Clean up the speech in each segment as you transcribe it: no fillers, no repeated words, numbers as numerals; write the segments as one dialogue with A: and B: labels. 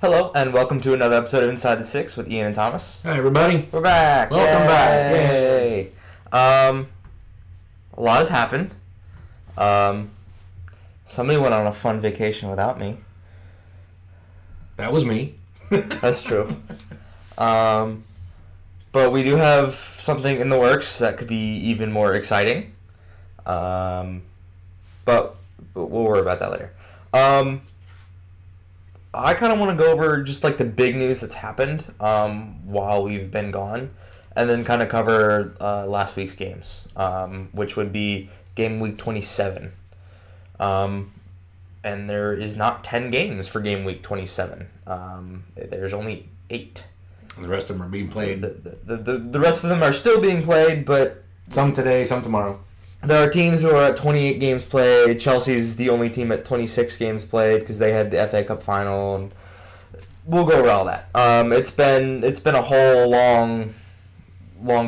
A: Hello, and welcome to another episode of Inside the Six with Ian and Thomas.
B: Hi, everybody.
A: We're back.
B: Welcome back.
A: Yay. A lot has happened. Somebody went on a fun vacation without me.
B: That was me.
A: That's true. But we do have something in the works that could be even more exciting. But we'll worry about that later. I kind of want to go over just like the big news that's happened while we've been gone, and then kind of cover last week's games, which would be game week 27. And there is not 10 games for game week 27. There's only 8.
B: The rest of them are being played.
A: The rest of them are still being played, but
B: Some today, some tomorrow.
A: there are teams who are at 28 games played. Chelsea's the only team at 26 games played because they had the FA Cup final, and we'll go over all that. It's been a whole long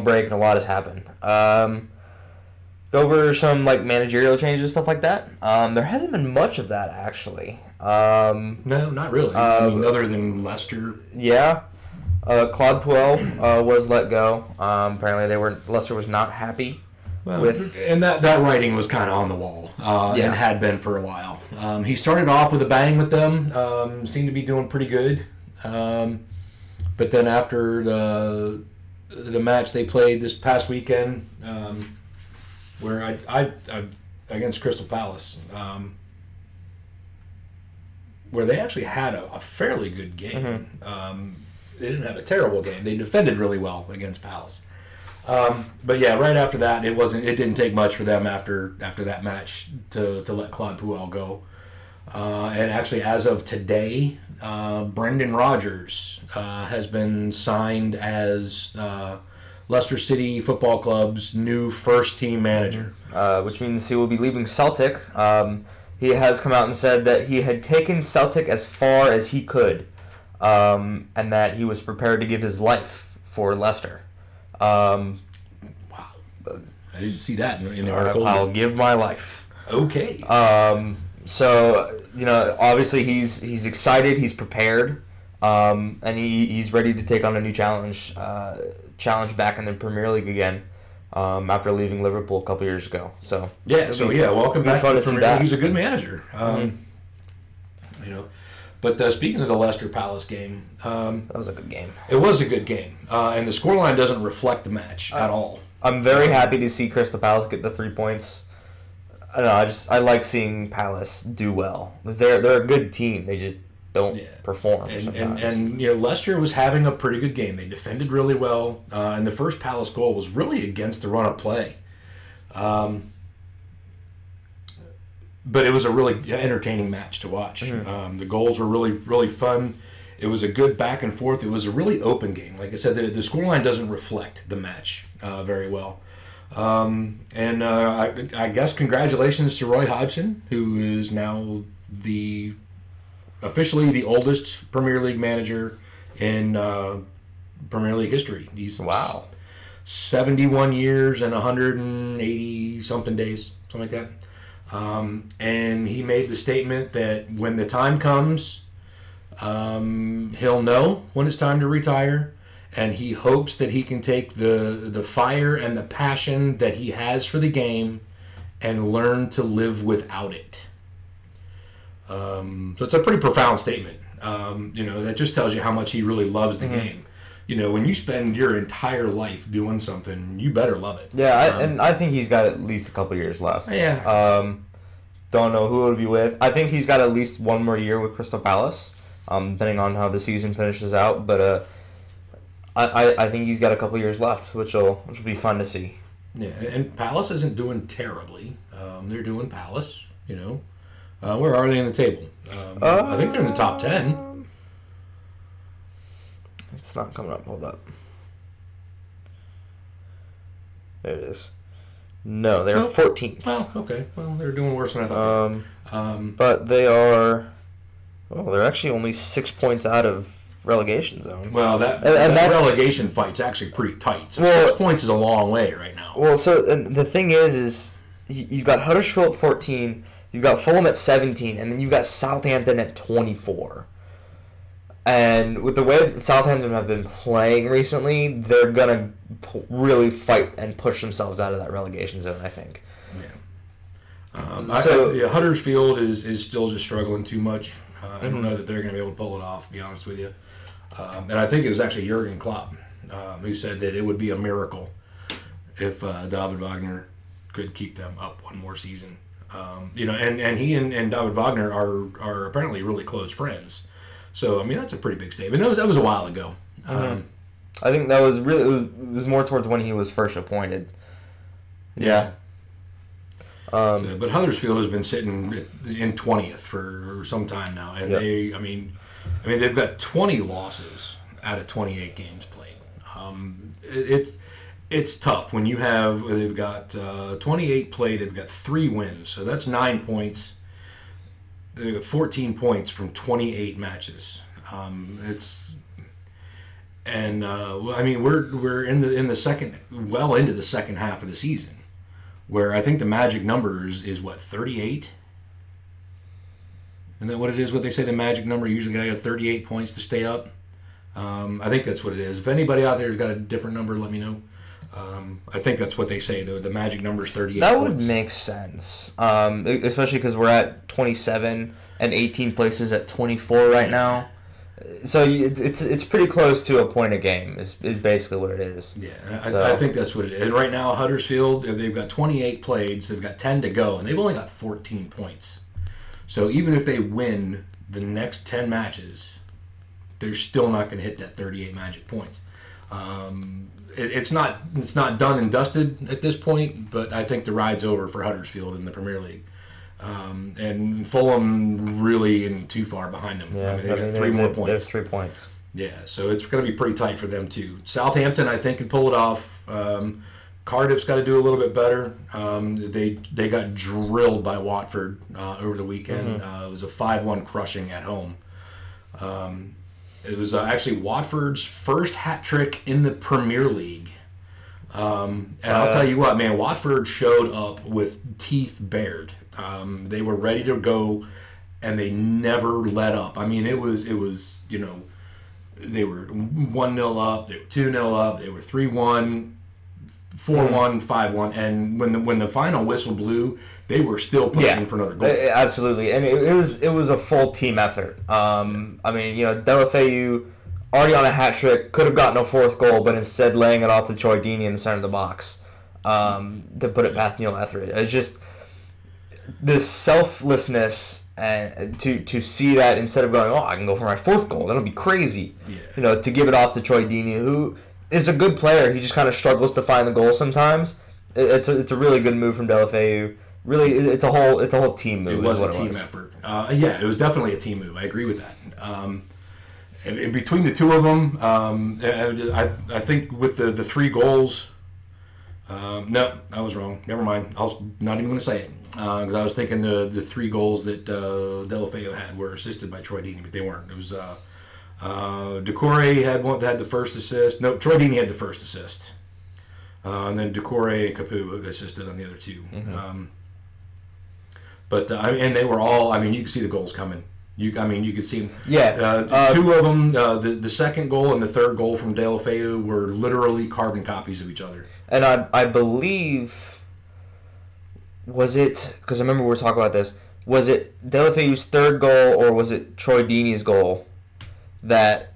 A: break, and a lot has happened. Go over some like managerial changes and stuff like that. There hasn't been much of that actually.
B: No, not really. Other than Leicester.
A: Yeah. Claude Puel was let go. Apparently Leicester was not happy.
B: And that writing was kind of on the wall, and had been for a while. He started off with a bang with them, seemed to be doing pretty good, but then after the match they played this past weekend, where I against Crystal Palace, where they actually had a fairly good game.
A: Mm-hmm.
B: They didn't have a terrible game. They defended really well against Palace. But yeah, right after that, it didn't take much for them after that match to let Claude Puel go. And actually, as of today, Brendan Rodgers has been signed as Leicester City Football Club's new first-team manager.
A: Which means he will be leaving Celtic. He has come out and said that he had taken Celtic as far as he could, and that he was prepared to give his life for Leicester.
B: Wow. I didn't see that in the article.
A: I'll give my life.
B: Okay.
A: So, obviously he's excited, he's prepared, and he's ready to take on a new challenge back in the Premier League again, after leaving Liverpool a couple years ago. So
B: welcome back to the Premier League. He's a good manager. But speaking of the Leicester Palace game,
A: that was a good game.
B: It was a good game, and the scoreline doesn't reflect the match at all.
A: I'm very happy to see Crystal Palace get the 3 points. I don't know. I like seeing Palace do well because they're a good team. They just don't perform sometimes.
B: And Leicester was having a pretty good game. They defended really well, and the first Palace goal was really against the run of play. But it was a really entertaining match to watch.
A: Mm-hmm.
B: The goals were really, really fun. It was a good back and forth. It was a really open game. Like I said, the scoreline doesn't reflect the match very well. I guess congratulations to Roy Hodgson, who is now officially the oldest Premier League manager in Premier League history. He's 71 years and 180-something days, something like that. And he made the statement that when the time comes, he'll know when it's time to retire, and he hopes that he can take the fire and the passion that he has for the game and learn to live without it. So it's a pretty profound statement. That just tells you how much he really loves the game. When you spend your entire life doing something, you better love it.
A: Yeah, and I think he's got at least a couple years left.
B: Yeah.
A: Don't know who it would be with. I think he's got at least one more year with Crystal Palace, depending on how the season finishes out. But I think he's got a couple years left, which will be fun to see.
B: Yeah, and Palace isn't doing terribly. They're doing Palace. Where are they in the table? I think they're in the top 10.
A: It's not coming up. Hold up. There it is. No, they're 14th.
B: Well, okay. Well, they're doing worse than I thought.
A: But they are... Well, they're actually only 6 points out of relegation zone.
B: Well, that relegation fight's actually pretty tight. So 6 points is a long way right now.
A: Well, so and the thing is you've got Huddersfield at 14, you've got Fulham at 17, and then you've got Southampton at 24. And with the way that Southampton have been playing recently, they're gonna really fight and push themselves out of that relegation zone, I think.
B: Yeah. Huddersfield is still just struggling too much. I don't know that they're going to be able to pull it off, to be honest with you. And I think it was actually Jurgen Klopp who said that it would be a miracle if David Wagner could keep them up one more season. And he and David Wagner are apparently really close friends. So, I mean, that's a pretty big statement. That was a while ago.
A: I think that was really, it was more towards when he was first appointed. Yeah.
B: But Huddersfield has been sitting in 20th for some time now, and they've got 20 losses out of 28 games played. It's tough when they've got 28 played. They've got 3 wins, so that's 9 points. They've got 14 points from 28 matches. We're in the second, well into the second half of the season, where I think the magic number is what, 38? Isn't that what it is? What they say the magic number usually got 38 points to stay up. I think that's what it is. If anybody out there has got a different number, let me know. I think that's what they say, though. The magic number is 38
A: That
B: points.
A: would make sense, especially because we're at 27 and 18 places at 24 right now. So it's pretty close to a point a game is basically what it is.
B: Yeah, I think that's what it is. And right now, Huddersfield, they've got 28 played, so they've got 10 to go, and they've only got 14 points. So even if they win the next 10 matches, they're still not going to hit that 38 magic points. It's not done and dusted at this point, but I think the ride's over for Huddersfield in the Premier League. And Fulham really isn't too far behind them.
A: Yeah,
B: they've got 3 more points.
A: There's 3 points.
B: Yeah, so it's going to be pretty tight for them too. Southampton, I think, can pull it off. Cardiff's got to do a little bit better. They got drilled by Watford over the weekend. It was a 5-1 crushing at home. It was actually Watford's first hat trick in the Premier League. And I'll tell you what, man, Watford showed up with teeth bared. They were ready to go, and they never let up. I mean, it was they were 1-0 up, they were 2-0 up, they were 3-1, 4-1, 5-1, and when the final whistle blew, they were still pushing for another goal.
A: Absolutely, and it was a full team effort. Deulofeu already on a hat trick, could have gotten a 4th goal, but instead laying it off to Troy Deeney in the center of the box to put it past Neil Etheridge. It's just this selflessness, and to see that instead of going, I can go for my 4th goal, that'll be crazy. Yeah. To give it off to Troy Deeney, who is a good player. He just kind of struggles to find the goal sometimes. It's a really good move from Deulofeu. Really, it's a whole team move.
B: It was a team effort. It was definitely a team move. I agree with that. And between the two of them, I think with the 3 goals. No, I was wrong. Never mind. I was not even going to say it because I was thinking the 3 goals that Deulofeu had were assisted by Troy Deeney, but they weren't. It was Doucouré had the first assist. No, Troy Deeney had the first assist, and then Doucouré and Capoue assisted on the other 2. And they were all. I mean, you could see the goals coming. You could see them.
A: Yeah.
B: 2 of them, the second goal and the 3rd goal from Deulofeu were literally carbon copies of each other.
A: And I believe, was it, because I remember we were talking about this, was it Deulofeu's 3rd goal or was it Troy Deeney's goal that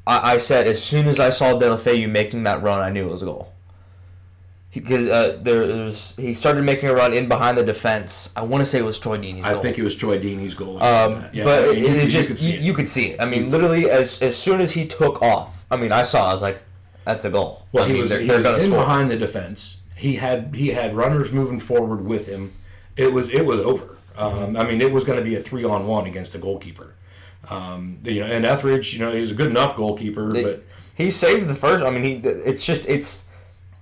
A: I said as soon as I saw Deulofeu making that run, I knew it was a goal. Because he started making a run in behind the defense. I want to say it was Troy Deeney's goal.
B: I think it was Troy Deeney's goal.
A: You could see it. I mean, literally, as soon as he took off, I was like, that's a goal.
B: Well, he was in behind the defense. He had runners moving forward with him. It was over. It was going to be a 3-on-1 against the goalkeeper. And Etheridge, he was a good enough goalkeeper, but
A: he saved the first. I mean,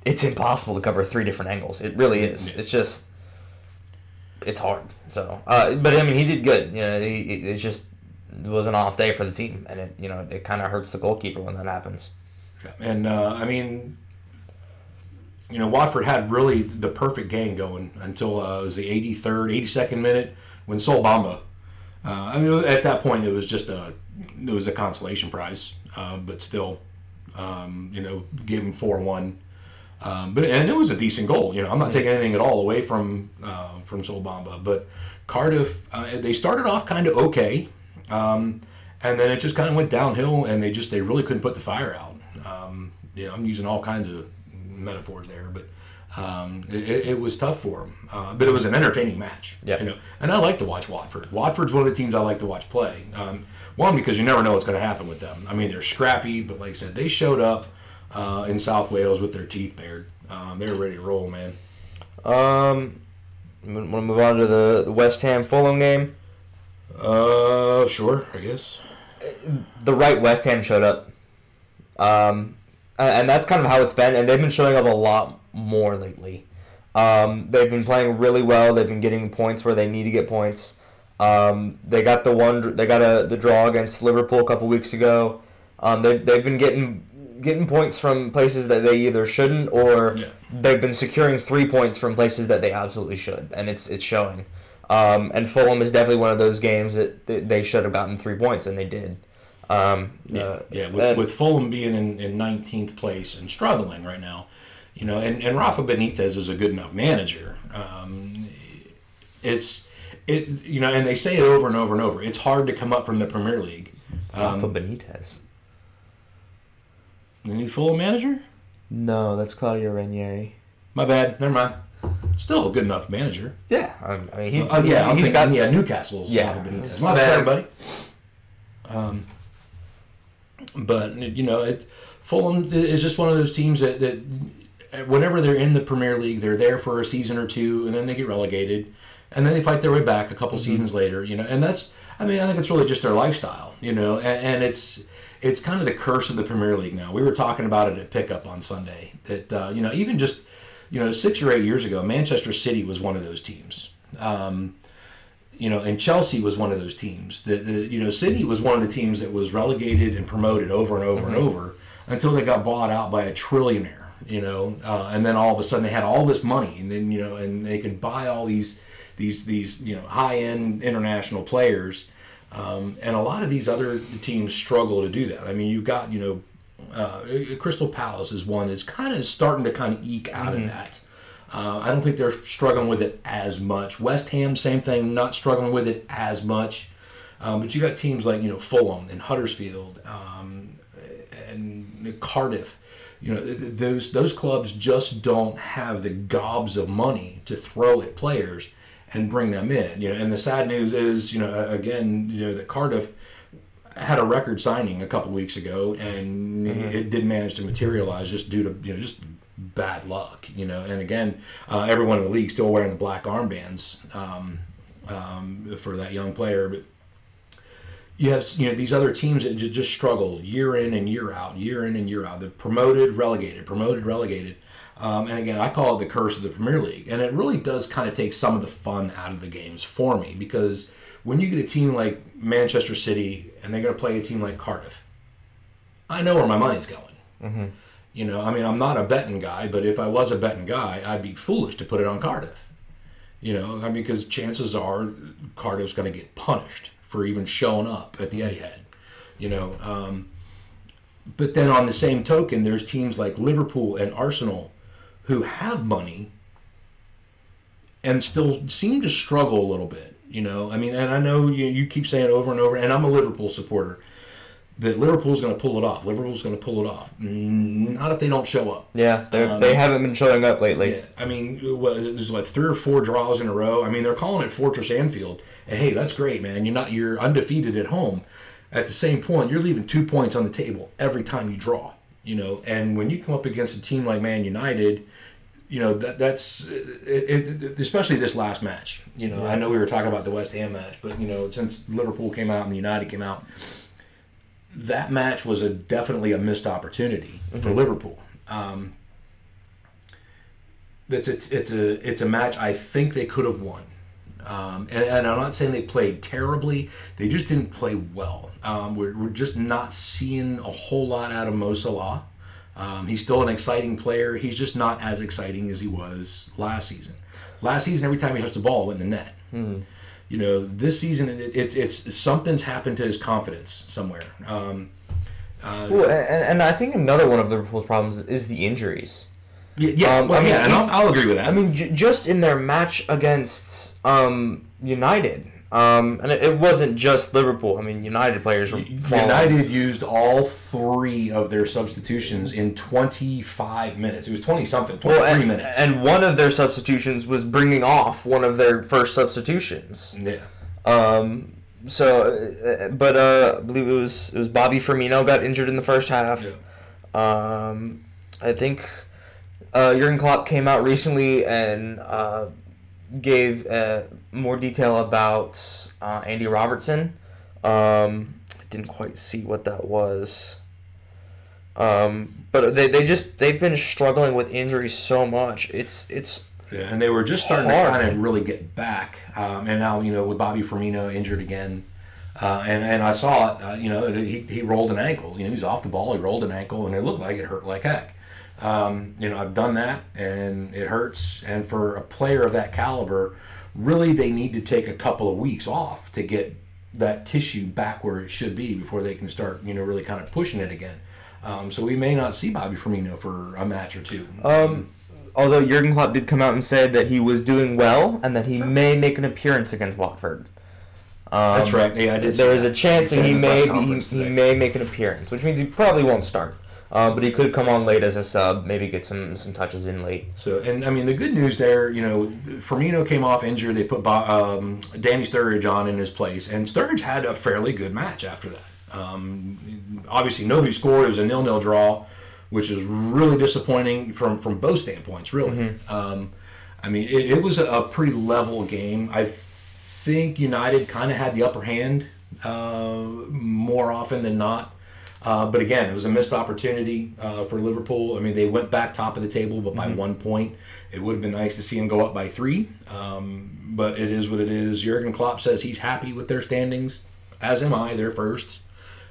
A: it's impossible to cover 3 different angles. It really is. Yeah. It's hard. So, but I mean, he did good. It was an off day for the team, and it kind of hurts the goalkeeper when that happens.
B: Yeah. And Watford had really the perfect game going until it was the 82nd minute when Sol Bamba I mean, at that point, it was a consolation prize, but still, gave him 4-1. And it was a decent goal. I'm not taking anything at all away from Solbamba, but Cardiff, they started off kind of okay, and then it just kind of went downhill, and they really couldn't put the fire out. I'm using all kinds of metaphors there, but it was tough for them. But it was an entertaining match.
A: Yeah.
B: And I like to watch Watford. Watford's one of the teams I like to watch play. One, because you never know what's going to happen with them. I mean, they're scrappy, but like I said, they showed up in South Wales with their teeth bared. They were ready to roll, man.
A: Want to move on to the West Ham Fulham game?
B: Sure, I guess.
A: The right West Ham showed up. And that's kind of how it's been, and they've been showing up a lot more lately. They've been playing really well. They've been getting points where they need to get points. They got the draw against Liverpool a couple weeks ago. They've been getting points from places that they either shouldn't, or they've been securing 3 points from places that they absolutely should, and it's showing. And Fulham is definitely one of those games that they should have gotten 3 points, and they did.
B: With Fulham being in 19th place and struggling right now, and Rafa Benitez is a good enough manager. And they say it over and over and over. It's hard to come up from the Premier League.
A: Rafa Benitez.
B: The new Fulham manager?
A: No, that's Claudio Ranieri.
B: My bad. Never mind. Still a good enough manager.
A: Yeah, I mean, he's got
B: Newcastle's Rafa Benitez. My bad, everybody. But Fulham is just one of those teams that whenever they're in the Premier League, they're there for a season or two, and then they get relegated, and then they fight their way back a couple seasons later. And I think it's really just their lifestyle. And it's kind of the curse of the Premier League now. We were talking about it at Pickup on Sunday that even just 6 or 8 years ago, Manchester City was one of those teams. And Chelsea was one of those teams. City was one of the teams that was relegated and promoted over and over and over until they got bought out by a trillionaire. And then all of a sudden they had all this money, and then and they could buy all these high-end international players. And a lot of these other teams struggle to do that. I mean, you've got Crystal Palace is one that's kind of starting to eke out of that. I don't think they're struggling with it as much. West Ham, same thing, not struggling with it as much. But you got teams like Fulham and Huddersfield and Cardiff. Those clubs just don't have the gobs of money to throw at players and bring them in. And the sad news is, that Cardiff had a record signing a couple weeks ago, and it didn't manage to materialize just due to just bad luck, and again, everyone in the league still wearing the black armbands for that young player. But you have these other teams that just struggle year in and year out. They're promoted, relegated. And again, I call it the curse of the Premier League, and it really does kind of take some of the fun out of the games for me, because when you get a team like Manchester City and they're going to play a team like Cardiff, I know where my money's going. I'm not a betting guy, but if I was a betting guy, I'd be foolish to put it on Cardiff. Because chances are Cardiff's going to get punished for even showing up at the Etihad. But then on the same token, there's teams like Liverpool and Arsenal who have money and still seem to struggle a little bit. And I know you keep saying over and over, and I'm a Liverpool supporter, that Liverpool's going to pull it off. Not if they don't show up.
A: Yeah, they haven't been showing up lately.
B: Yeah, there's 3 or 4 draws in a row. They're calling it Fortress Anfield. And hey, that's great, man. You're undefeated at home. At the same point, you're leaving 2 points on the table every time you draw. And when you come up against a team like Man United, that's especially this last match. I know we were talking about the West Ham match, but since Liverpool came out and the United came out, that match was definitely a missed opportunity for Liverpool. It's a match I think they could have won. And I'm not saying they played terribly. They just didn't play well. We're just not seeing a whole lot out of Mo Salah. He's still an exciting player. He's just not as exciting as he was last season. Last season, every time he touched the ball, it went in the net. this season it's something's happened to his confidence somewhere.
A: Well, and I think another one of Liverpool's problems is the injuries.
B: Yeah, and I'll agree with that.
A: I mean, just in their match against United, and it wasn't just Liverpool. I mean, United players were falling.
B: United used all 3 of their substitutions in 25 minutes. It was 20-something, 23 minutes.
A: And one of their substitutions was bringing off one of their first substitutions.
B: Yeah.
A: I believe it was Bobby Firmino got injured in the first half.
B: Yeah.
A: I think Jurgen Klopp came out recently and gave more detail about Andy Robertson. I didn't quite see what that was. But they've been struggling with injuries so much. It's
B: Yeah, and they were just starting
A: hard.
B: to kind of really get back. And now, with Bobby Firmino injured again, and I saw it, he rolled an ankle. He's off the ball, he rolled an ankle, and it looked like it hurt like heck. I've done that, and it hurts. And for a player of that caliber, really they need to take a couple of weeks off to get that tissue back where it should be before they can start, really kind of pushing it again. So we may not see Bobby Firmino for a match or two.
A: Although Jurgen Klopp did come out and say that he was doing well and that he may make an appearance against Watford.
B: That's right. Yeah, I did.
A: There is a chance that he may make an appearance, which means he probably won't start. But he could come on late as a sub, maybe get some touches in late.
B: So, and I mean, the good news there, Firmino came off injured. They put Danny Sturridge on in his place, and Sturridge had a fairly good match after that. Obviously, nobody scored. It was a 0-0 draw, which is really disappointing from both standpoints, really.
A: Mm-hmm.
B: I mean, it was a pretty level game. I think United kind of had the upper hand more often than not. But again, it was a missed opportunity for Liverpool. I mean, they went back top of the table, but by 1 point. It would have been nice to see them go up by 3. But it is what it is. Jurgen Klopp says he's happy with their standings, as am I. They're first.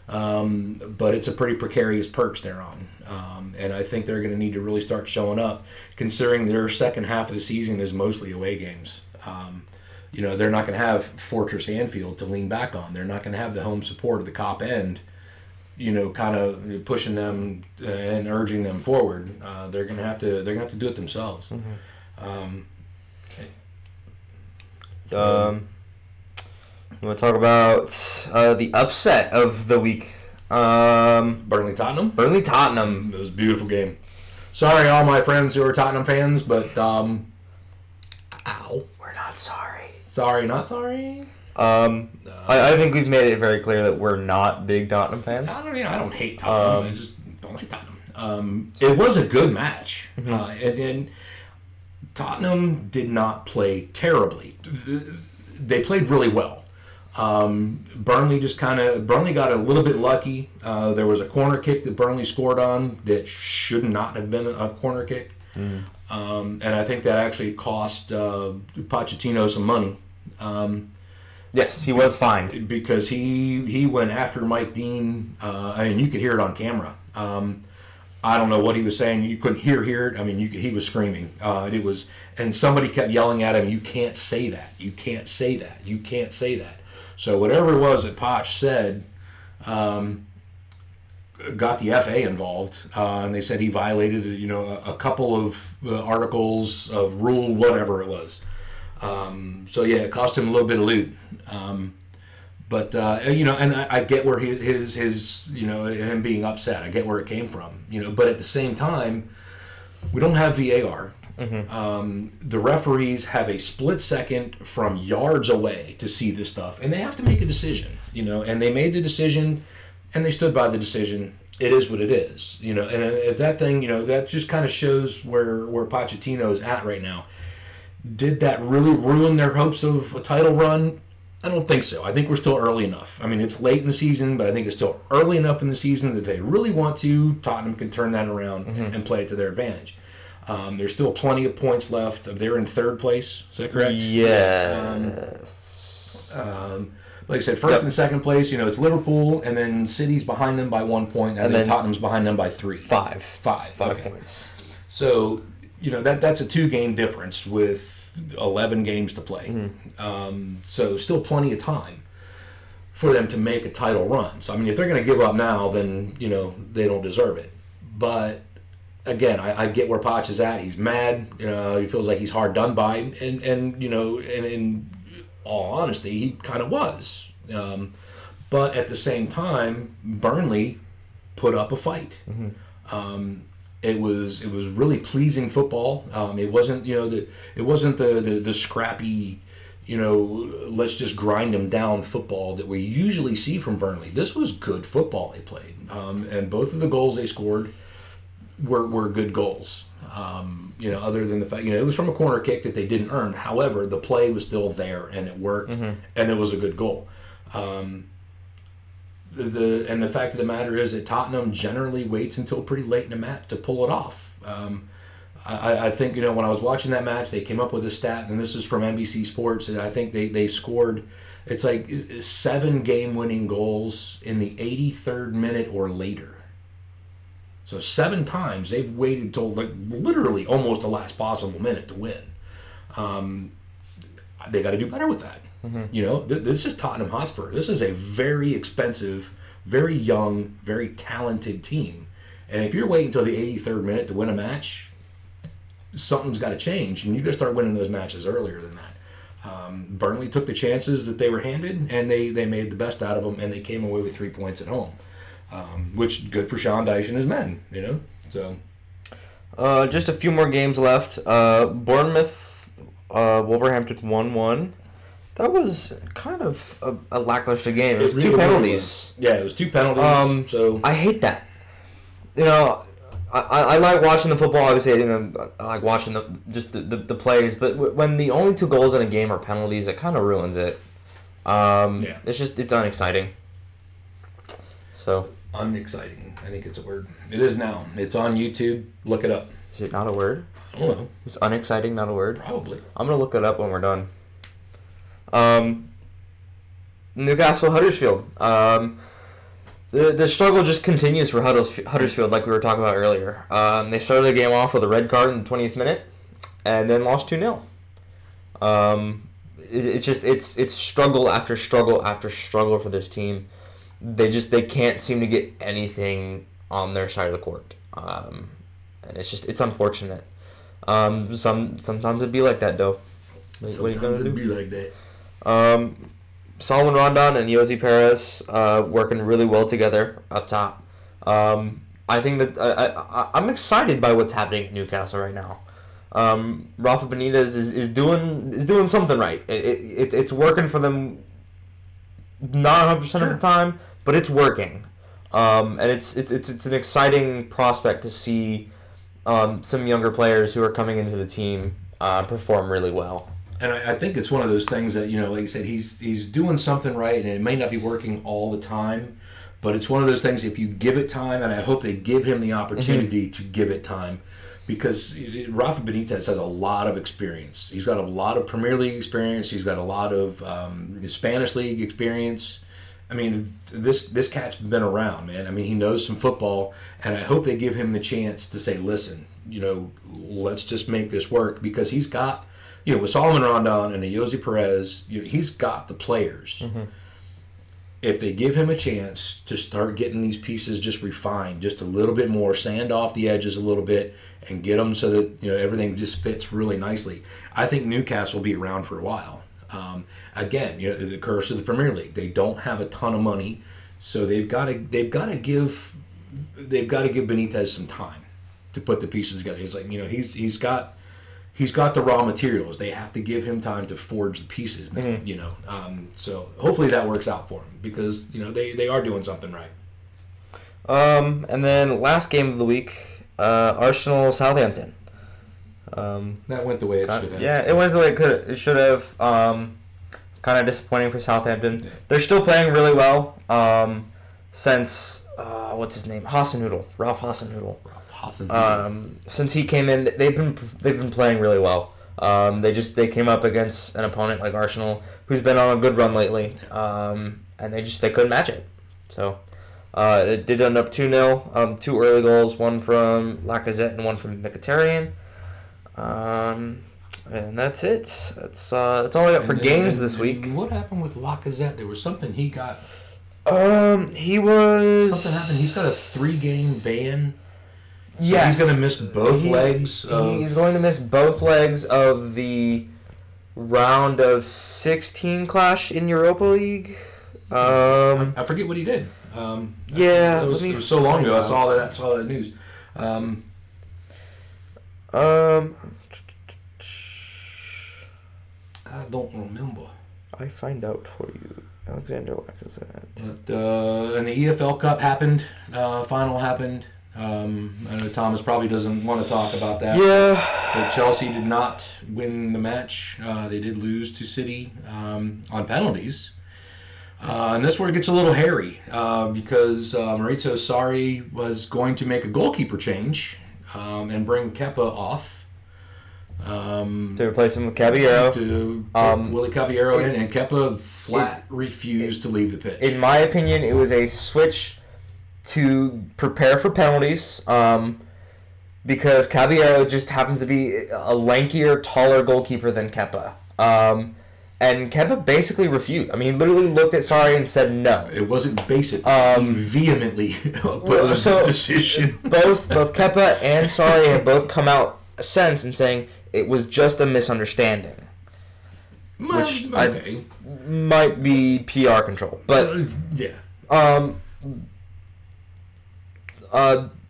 B: But it's a pretty precarious perch they're on. And I think they're going to need to really start showing up, considering their second half of the season is mostly away games. They're not going to have Fortress Anfield to lean back on. They're not going to have the home support of the Kop end, kind of pushing them and urging them forward. They're going to have to do it themselves.
A: Mm-hmm. You want to talk about the upset of the week?
B: Burnley-Tottenham?
A: Burnley-Tottenham.
B: It was a beautiful game. Sorry, all my friends who are Tottenham fans, but ow.
A: We're not sorry.
B: Sorry, not sorry.
A: I think we've made it very clear that we're not big Tottenham fans.
B: I don't hate Tottenham. I just don't like Tottenham. It was a good match.
A: Mm-hmm.
B: And Tottenham did not play terribly. They played really well. Burnley got a little bit lucky. There was a corner kick that Burnley scored on that should not have been a corner kick. And I think that actually cost Pochettino some money.
A: Yes, he was fined.
B: Because he went after Mike Dean. You could hear it on camera. I don't know what he was saying. You couldn't hear it. I mean, he was screaming. And somebody kept yelling at him, "You can't say that. You can't say that. You can't say that." So whatever it was that Poch said got the FA involved, and they said he violated, a couple of articles of rule, whatever it was. It cost him a little bit of loot. And I get where his him being upset. I get where it came from. But at the same time, we don't have VAR. Mm-hmm. The referees have a split second from yards away to see this stuff, and they have to make a decision. And they made the decision, and they stood by the decision. It is what it is. And that thing, that just kind of shows where Pochettino's at right now. Did that really ruin their hopes of a title run? I don't think so. I think we're still early enough. I mean, it's late in the season, but I think it's still early enough in the season that they really want to. Tottenham can turn that around and play it to their advantage. There's still plenty of points left. They're in third place. Is that correct?
A: Yes.
B: Like I said, first and second place, it's Liverpool, and then City's behind them by 1 point, and then Tottenham's behind them by 3.
A: Five
B: Okay.
A: points.
B: So, that's a 2-game difference with 11 games to play. So still plenty of time for them to make a title run. So, I mean, if they're going to give up now, then, they don't deserve it. But, again, I get where Potts is at. He's mad. He feels like he's hard done by. And in all honesty, he kind of was. But at the same time, Burnley put up a fight. It was really pleasing football. It wasn't the scrappy, let's just grind them down football that we usually see from Burnley. This was good football they played, and both of the goals they scored were good goals. Other than the fact, it was from a corner kick that they didn't earn. However, the play was still there and it worked, and it was a good goal. The fact of the matter is that Tottenham generally waits until pretty late in the match to pull it off. I think, when I was watching that match, they came up with a stat, and this is from NBC Sports, and I think they scored, it's like 7 game-winning goals in the 83rd minute or later. So 7 times they've waited till literally almost the last possible minute to win. They got to do better with that. This is Tottenham Hotspur. This is a very expensive, very young, very talented team. And if you're waiting until the 83rd minute to win a match, something's got to change. And you got to start winning those matches earlier than that. Burnley took the chances that they were handed, and they made the best out of them, and they came away with 3 points at home. Which good for Sean Dyche and his men, So,
A: just a few more games left. Bournemouth, Wolverhampton 1-1. That was kind of a lackluster game. It was really 2 penalties.
B: Yeah, it was 2 penalties. So
A: I hate that. I like watching the football. Obviously, I like watching the plays. But when the only 2 goals in a game are penalties, it kind of ruins it. It's unexciting. So
B: unexciting. I think it's a word. It is now. It's on YouTube. Look it up.
A: Is it not a word?
B: I don't know.
A: Is unexciting not a word?
B: Probably.
A: I'm gonna look that up when we're done. Newcastle Huddersfield. The struggle just continues for Huddersfield, like we were talking about earlier. They started the game off with a red card in the 20th minute, and then lost 2-0. It's struggle after struggle after struggle for this team. They can't seem to get anything on their side of the court, and it's unfortunate. Sometimes it'd be like that, though.
B: What are you gonna do? Be like that.
A: Solomon Rondon and Josi Perez working really well together up top. I think that I'm excited by what's happening at Newcastle right now. Rafa Benitez is doing something right. It's working for them, not 100% of the time, but it's working. And it's an exciting prospect to see some younger players who are coming into the team perform really well.
B: And I think it's one of those things that, like you said, he's doing something right, and it may not be working all the time, but it's one of those things, if you give it time, and I hope they give him the opportunity to give it time, because Rafa Benitez has a lot of experience. He's got a lot of Premier League experience. He's got a lot of Spanish League experience. I mean, this cat's been around, man. I mean, he knows some football, and I hope they give him the chance to say, listen, let's just make this work, because he's got, with Solomon Rondon and Josi Perez, he's got the players. If they give him a chance to start getting these pieces just refined, just a little bit more, sand off the edges a little bit, and get them so that everything just fits really nicely, I think Newcastle will be around for a while. Again, the curse of the Premier League. They don't have a ton of money, so they've got to give Benitez some time to put the pieces together. It's like he's got the raw materials. They have to give him time to forge the pieces now, So hopefully that works out for him, because, they are doing something right.
A: And then last game of the week, Arsenal Southampton.
B: That went the way it should have.
A: Yeah, it went the way it should have. Kind of disappointing for Southampton. Yeah. They're still playing really well since, what's his name? Ralph Hasenhüttl. Since he came in, they've been playing really well. They came up against an opponent like Arsenal, who's been on a good run lately, and they couldn't match it. So it did end up 2-0. 2 early goals, one from Lacazette and one from Mkhitaryan. And that's it. That's all I got for games this week.
B: What happened with Lacazette? There was something he got.
A: He was...
B: Something happened. He's got a 3-game ban. So
A: yes.
B: He's going to miss both legs.
A: He's going to miss both legs of the round of 16 clash in Europa League.
B: I forget what he did.
A: Yeah.
B: It was so long ago. I saw that news. I don't remember.
A: I find out for you. Alexander Lacazette.
B: But, and the EFL Cup happened. Final happened. I know Thomas probably doesn't want to talk about that.
A: Yeah.
B: But Chelsea did not win the match. They did lose to City on penalties. And that's where it gets a little hairy because Maurizio Sarri was going to make a goalkeeper change and bring Kepa off.
A: To replace him with Caballero.
B: To put Willie Caballero in, and Kepa flat refused to leave the pitch.
A: In my opinion, it was a switch to prepare for penalties because Caballero just happens to be a lankier, taller goalkeeper than Kepa. And Kepa basically refused. I mean, he literally looked at Sarri and said no.
B: It wasn't basic. He vehemently put a decision.
A: Both Kepa and Sarri have both come out since and saying it was just a misunderstanding. Which might be PR control. But
B: yeah.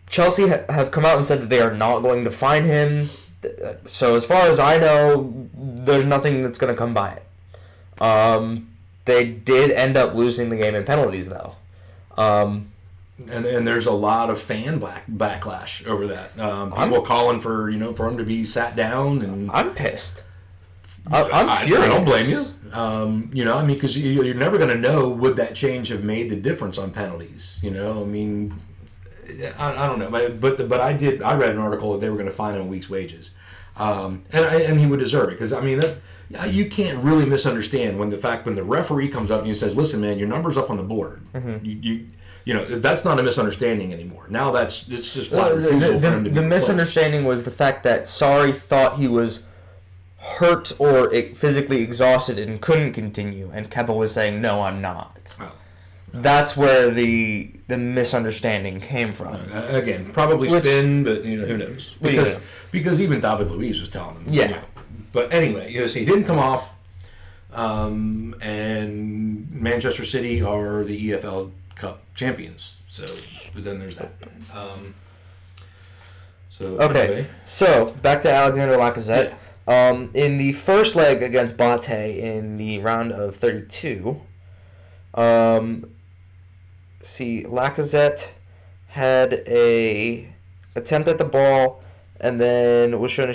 A: Chelsea have come out and said that they are not going to fine him. So as far as I know, there's nothing that's going to come by it. They did end up losing the game in penalties, though.
B: And there's a lot of fan backlash over that. People calling for him to be sat down, and
A: I'm pissed. I'm furious.
B: I don't blame you. I mean, because you're never going to know would that change have made the difference on penalties. I mean, I don't know, but I read an article that they were going to fine him a week's wages, and he would deserve it because I mean you can't really misunderstand when the referee comes up and he says, "Listen, man, your number's up on the board." Mm-hmm. That's not a misunderstanding anymore. Now it's just flat refusal for him to be
A: the misunderstanding was the fact that Sarri thought he was hurt or physically exhausted and couldn't continue, and Kepa was saying, "No, I'm not." Oh. That's where the misunderstanding came from.
B: Again, probably spin, but who knows? Because even David Luiz was telling him.
A: Yeah.
B: But anyway, so he didn't come off, and Manchester City are the EFL Cup champions. So, but then there's that.
A: Anyway. So back to Alexander Lacazette. Yeah. In the first leg against Bate in the round of 32, Lacazette had a attempt at the ball and then was shown a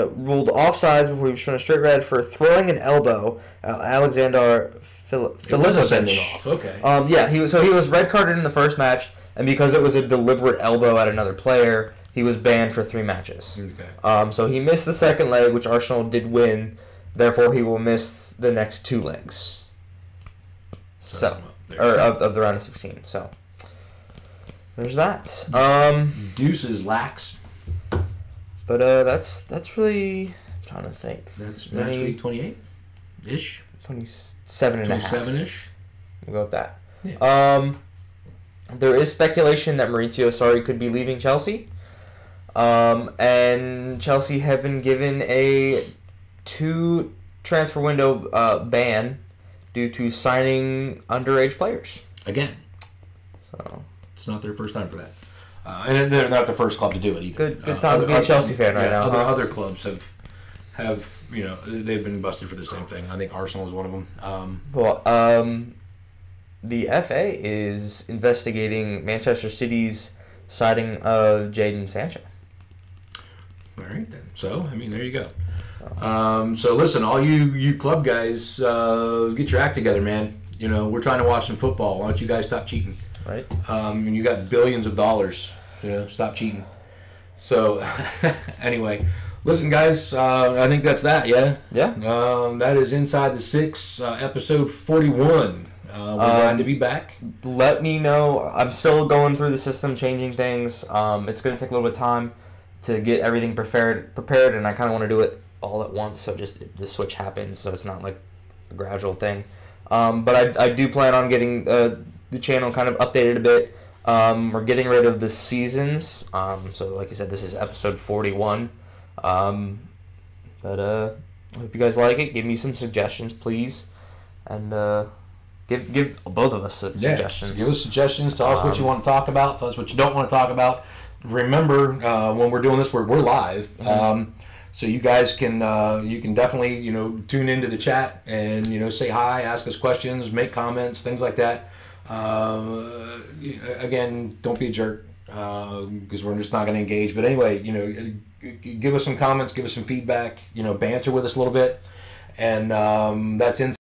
A: ruled offsides before he was shown a straight red for throwing an elbow at Alexander Filipovic.
B: Okay.
A: He was red carded in the first match, and because it was a deliberate elbow at another player, he was banned for 3 matches.
B: Okay.
A: So he missed the second leg, which Arsenal did win. Therefore, he will miss the next 2 legs. Of the round of 16. So there's that.
B: Deuces lax.
A: But that's really, I'm trying to think.
B: That's match week 28 ish.
A: 27 and a half.
B: 27-ish.
A: We'll go with that.
B: Yeah.
A: There is speculation that Maurizio Sarri could be leaving Chelsea. And Chelsea have been given a 2 transfer window ban due to signing underage players.
B: Again.
A: So
B: it's not their first time for that. And they're not the first club to do it either.
A: Good time to be a Chelsea fan right now.
B: Other clubs have they've been busted for the same thing. I think Arsenal is one of them.
A: The FA is investigating Manchester City's signing of Jadon Sancho.
B: All right, then. So, I mean, there you go. So, listen, all you club guys, get your act together, man. We're trying to watch some football. Why don't you guys stop cheating?
A: Right.
B: And you got billions of dollars. Stop cheating. So, anyway, listen, guys, I think that's that, yeah?
A: Yeah.
B: That is Inside the Six, episode 41. We're glad to be back.
A: Let me know. I'm still going through the system, changing things. It's going to take a little bit of time to get everything prepared, and I kind of want to do it all at once, so just the switch happens, so it's not like a gradual thing. But I do plan on getting the channel kind of updated a bit. We're getting rid of the seasons. So like I said, this is episode 41. But I hope you guys like it. Give me some suggestions, please, and give both of us suggestions.
B: Give us suggestions. Tell us what you want to talk about. Tell us what you don't want to talk about. Remember, when we're doing this, we're live.
A: Mm-hmm.
B: So you guys can you can definitely tune into the chat and say hi, ask us questions, make comments, things like that. Again, don't be a jerk because we're just not going to engage. But anyway, give us some comments, give us some feedback. Banter with us a little bit, and that's in.